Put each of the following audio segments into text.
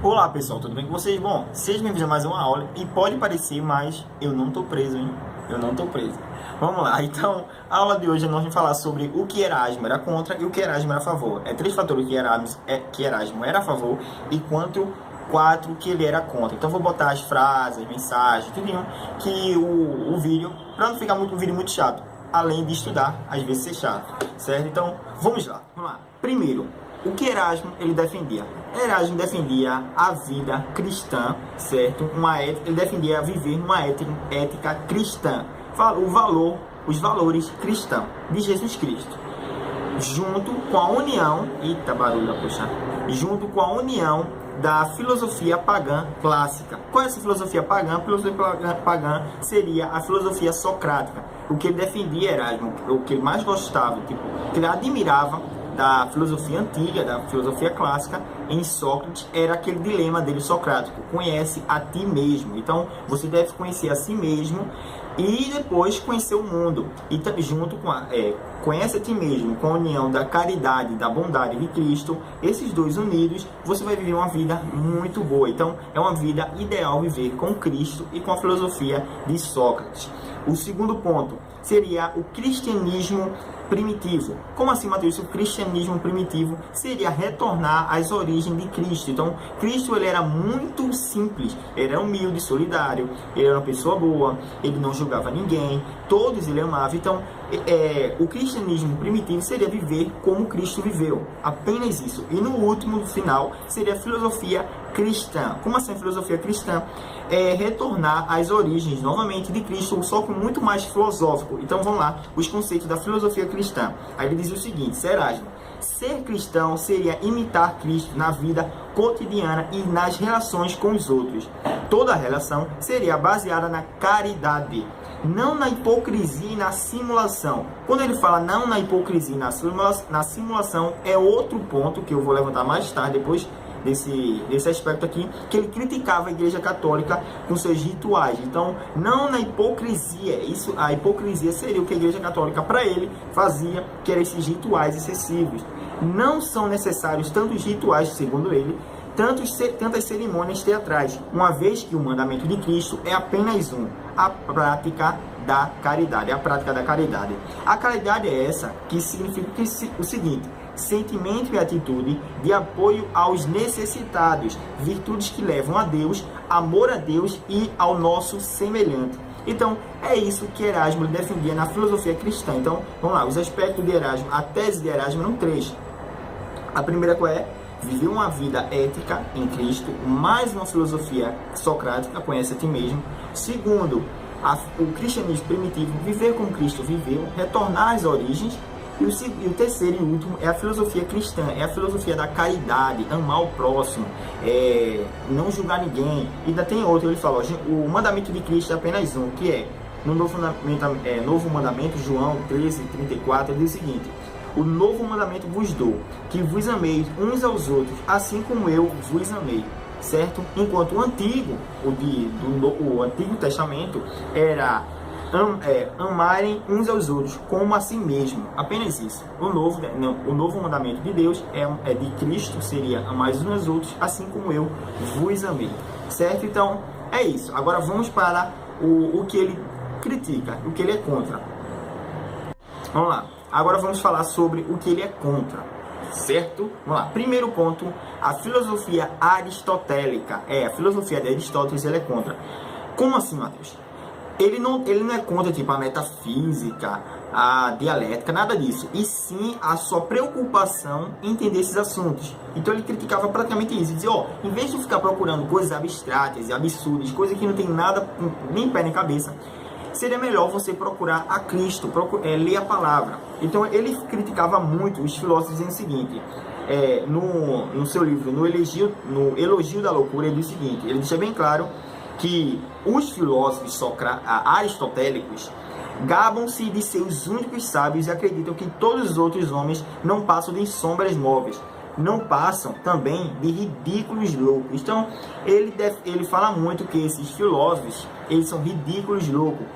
Olá pessoal, tudo bem com vocês? Bom, sejam bem-vindos a mais uma aula e pode parecer, mas eu não tô preso, hein? Eu não tô preso. Vamos lá, então, a aula de hoje nós vamos falar sobre o que Erasmo era contra e o que Erasmo era a favor. É três fatores que Erasmo era a favor e quatro que ele era contra. Então vou botar as frases, mensagens, tudinho, que o vídeo, para não ficar um vídeo muito chato, além de estudar, às vezes ser chato, certo? Então, vamos lá. Primeiro, o que Erasmo ele defendia? Erasmo defendia a vida cristã, certo? Ele defendia viver numa ética cristã, os valores cristãos de Jesus Cristo, junto com a união, junto com a união da filosofia pagã clássica. Qual é essa filosofia pagã? A filosofia pagã seria a filosofia socrática. O que ele defendia, Erasmo, o que ele mais gostava, que ele admirava da filosofia antiga, da filosofia clássica, em Sócrates, era aquele dilema dele socrático: conhece a ti mesmo. Então, você deve conhecer a si mesmo e depois conhecer o mundo. E junto com conhece a ti mesmo, com a união da caridade, da bondade de Cristo, esses dois unidos, você vai viver uma vida muito boa. Então, é uma vida ideal viver com Cristo e com a filosofia de Sócrates. O segundo ponto seria o cristianismo primitivo. Como assim, Mateus? O cristianismo primitivo seria retornar às origens de Cristo. Então, Cristo ele era muito simples, ele era humilde, solidário, ele era uma pessoa boa, ele não julgava ninguém, todos ele amava. Então, o cristianismo primitivo seria viver como Cristo viveu, apenas isso. E no último, no final, seria a filosofia cristã. Como assim a filosofia cristã? É retornar às origens, novamente, de Cristo, só que muito mais filosófico. Então vamos lá, os conceitos da filosofia cristã. Aí ele diz o seguinte: Erasmo, ser cristão seria imitar Cristo na vida cotidiana e nas relações com os outros. Toda relação seria baseada na caridade, não na hipocrisia e na simulação. Quando ele fala não na hipocrisia e na simulação, é outro ponto que eu vou levantar mais tarde, depois desse aspecto aqui, que ele criticava a Igreja Católica com seus rituais. Então, não na hipocrisia. A hipocrisia seria o que a Igreja Católica, para ele, fazia, que eram esses rituais excessivos. Não são necessários tantos rituais, segundo ele, tantas cerimônias teatrais, uma vez que o mandamento de Cristo é apenas um: a prática da caridade. A prática da caridade. A caridade é essa que significa o seguinte: sentimento e atitude de apoio aos necessitados, virtudes que levam a Deus, amor a Deus e ao nosso semelhante. Então, é isso que Erasmo defendia na filosofia cristã. Então, vamos lá, os aspectos de Erasmo, a tese de Erasmo eram três. A primeira qual é? Viver uma vida ética em Cristo, mais uma filosofia socrática, conhece a ti mesmo. Segundo, o cristianismo primitivo, viver como Cristo viveu, retornar às origens. E o terceiro e último é a filosofia cristã, é a filosofia da caridade, amar o próximo, não julgar ninguém. E ainda tem outro, ele fala: o mandamento de Cristo é apenas um, que é, no novo mandamento, João 13:34, ele diz o seguinte: o novo mandamento vos dou, que vos ameis uns aos outros, assim como eu vos amei. Certo? Enquanto o Antigo, o Antigo Testamento, era amarem uns aos outros como a si mesmo, apenas isso. O novo mandamento de Deus é de Cristo, seria amar uns aos outros assim como eu vos amei, certo? Então é isso. Agora vamos para o que ele critica, o que ele é contra. Vamos lá, agora vamos falar sobre o que ele é contra, certo? Vamos lá, primeiro ponto: a filosofia aristotélica. A filosofia de Aristóteles ele é contra. Como assim, Mateus? Ele não é contra tipo a metafísica, a dialética, nada disso. E sim a sua preocupação em entender esses assuntos. Então ele criticava praticamente isso. Ele dizia: em vez de ficar procurando coisas abstratas e absurdas, coisas que não tem nada, nem pé nem cabeça, seria melhor você procurar a Cristo, ler a palavra. Então ele criticava muito os filósofos dizendo o seguinte, no seu livro, no Elogio da Loucura, ele diz o seguinte, ele deixa bem claro que os filósofos aristotélicos gabam-se de ser os únicos sábios e acreditam que todos os outros homens não passam de sombras móveis, não passam também de ridículos loucos. Então ele fala muito que esses filósofos, eles são ridículos loucos,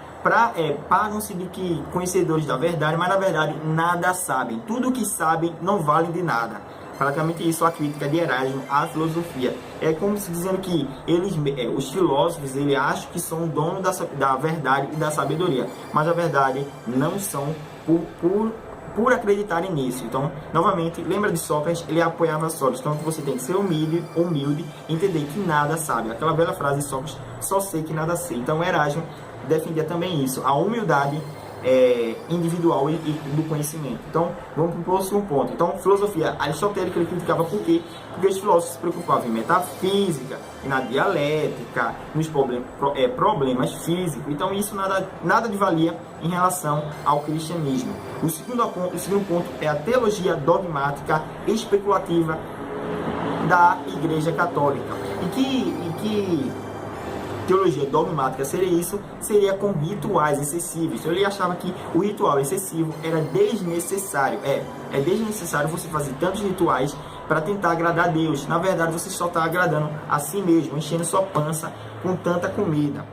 pagam-se de que conhecedores da verdade, mas na verdade nada sabem. Tudo que sabem não vale de nada. praticamente isso, a crítica de Erasmo à filosofia. É como se dizendo que eles, os filósofos, eles acham que são o dono da verdade e da sabedoria, mas a verdade não são por acreditarem nisso. Então, novamente, lembra de Sócrates, ele apoiava Sócrates. Então, você tem que ser humilde e entender que nada sabe. Aquela bela frase de Sócrates, só sei que nada sei. Então, Erasmo defendia também isso, a humildade individual e do conhecimento. Então, vamos para o próximo ponto. Então, filosofia aristotélica ele criticava por quê? Porque os filósofos se preocupavam em metafísica, e na dialética, nos problemas físicos. Então, isso nada de valia em relação ao cristianismo. O segundo ponto é a teologia dogmática especulativa da Igreja Católica. E que teologia dogmática seria isso? Seria com rituais excessivos. Ele achava que o ritual excessivo era desnecessário. É desnecessário você fazer tantos rituais para tentar agradar a Deus. Na verdade, você só está agradando a si mesmo, enchendo sua pança com tanta comida.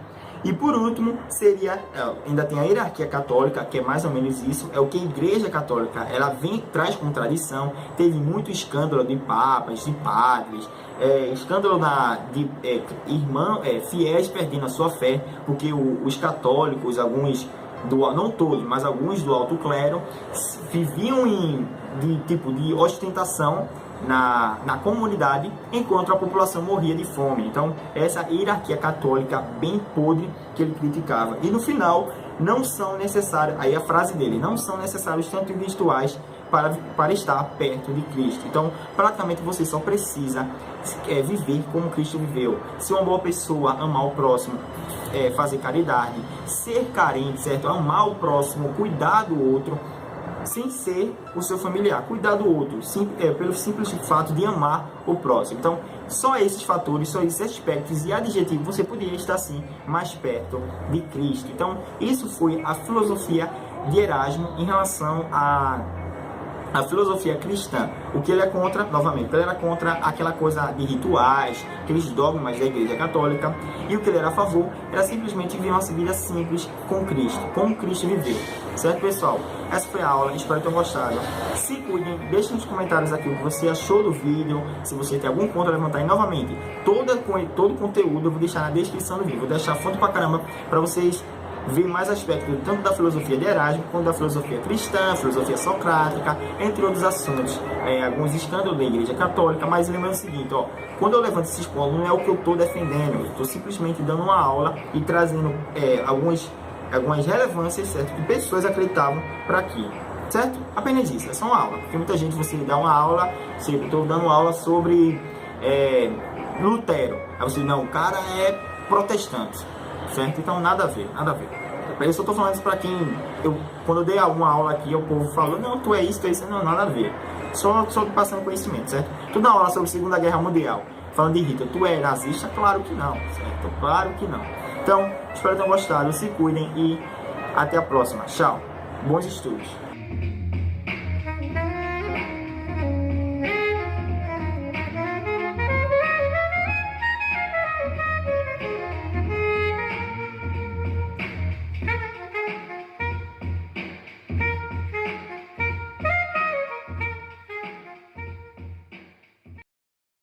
E por último, ainda tem a hierarquia católica, que é mais ou menos isso, é o que a Igreja Católica ela traz como tradição. Teve muito escândalo de papas, de padres, escândalo de fiéis perdendo a sua fé, porque os católicos, alguns, não todos, mas alguns do alto clero, viviam de ostentação na comunidade, enquanto a população morria de fome. Então, essa hierarquia católica bem podre que ele criticava. E no final, não são necessários, aí a frase dele, não são necessários tantos rituais para estar perto de Cristo. Então, praticamente você só precisa viver como Cristo viveu. Ser uma boa pessoa, amar o próximo, fazer caridade, ser carente, certo? Amar o próximo, cuidar do outro, sem ser o seu familiar, cuidar do outro, pelo simples fato de amar o próximo. Então, só esses fatores, só esses aspectos e adjetivos, você poderia estar assim mais perto de Cristo. Então, isso foi a filosofia de Erasmo em relação à filosofia cristã. O que ele é contra, novamente, ele era contra aquela coisa de rituais, aqueles dogmas da Igreja Católica, e o que ele era a favor era simplesmente viver uma vida simples com Cristo, como Cristo viveu. Certo, pessoal? Essa foi a aula, espero que tenham gostado. Se cuidem, deixe nos comentários aqui o que você achou do vídeo, se você tem algum ponto a levantar. E novamente, todo o conteúdo eu vou deixar na descrição do vídeo, vou deixar fonte pra caramba para vocês ver mais aspectos tanto da filosofia de Erasmo quanto da filosofia cristã, filosofia socrática, entre outros assuntos, alguns escândalos da Igreja Católica. Mas lembrando o seguinte, quando eu levanto esses pontos, não é o que eu estou defendendo, eu estou simplesmente dando uma aula e trazendo algumas relevâncias, certo, que pessoas acreditavam para aqui, certo? Apenas isso, é só uma aula, porque muita gente, você dá uma aula, eu estou dando uma aula sobre Lutero, aí você, não, o cara é protestante, certo? Então nada a ver, nada a ver. Eu só estou falando isso para quem, quando eu dei alguma aula aqui, o povo falou, não, tu é isso, não, nada a ver. Só passando conhecimento, certo? Tu dá aula sobre a Segunda Guerra Mundial, falando de Hitler, tu é nazista? Claro que não, certo? Claro que não. Então, espero que tenham gostado, se cuidem e até a próxima. Tchau, bons estudos.